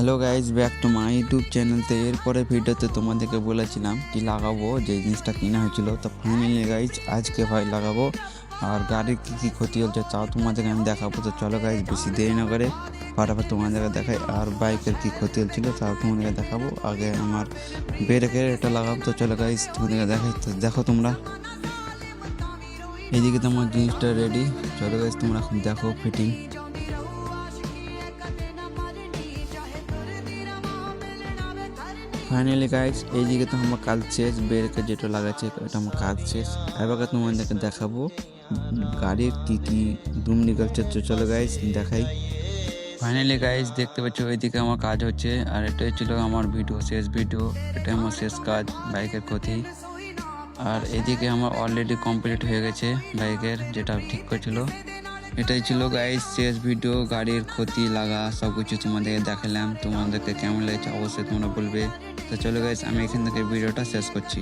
Hello guys, back to my YouTube channel. তো এরপরে ভিডিওতে তোমাদেরকে বলেছিলাম কি লাগাবো, যে জিনিসটা কেনা হয়েছিল। তো ফাইনালি গাইজ আজকে ভাই লাগাবো। আর গাড়ির কী কী ক্ষতি হচ্ছে তাও তোমাদেরকে আমি দেখাবো। তো চলো গাইজ, বেশি দেরি না করে ফাটাফাট তোমাদেরকে দেখাই। আর বাইকের কী ক্ষতি হচ্ছিল তাও তোমাদেরকে দেখাবো। আগে আমার ব্রেকের এটা লাগাবো। তো চলো গাইজ তোমাদেরকে দেখাই। তো দেখো তোমরা, এইদিকে তোমার জিনিসটা রেডি। চলো গাইজ তোমরা এখন দেখো ফিটিং। ফাইনালি গাইজ এইদিকে তো আমার কাজ শেষ। ব্রেকে যেটা লাগাচ্ছে এটা আমার কাজ শেষ। এবার তোমাদেরকে দেখাবো গাড়ির কী কী দুম নিকলছে। তো চলো গাইজ দেখাই। ফাইনালি গাইজ দেখতে পাচ্ছ ওইদিকে আমার কাজ হচ্ছে। আর এটাই ছিল আমার শেষ ভিডিও। এটা আমার শেষ কাজ, বাইকের ক্ষতি। আর এদিকে আমার অলরেডি কমপ্লিট হয়ে গেছে বাইকের, যেটা ঠিক করেছিল। এটাই ছিল গাইজ শেষ ভিডিও, গাড়ির ক্ষতি লাগা সব কিছু তোমাদেরকে দেখালাম। তোমাদেরকে কেমন লেগেছে অবশ্যই তোমরা বলবে। তো চলো গাইজ আমি এখান থেকে ভিডিওটা শেষ করছি।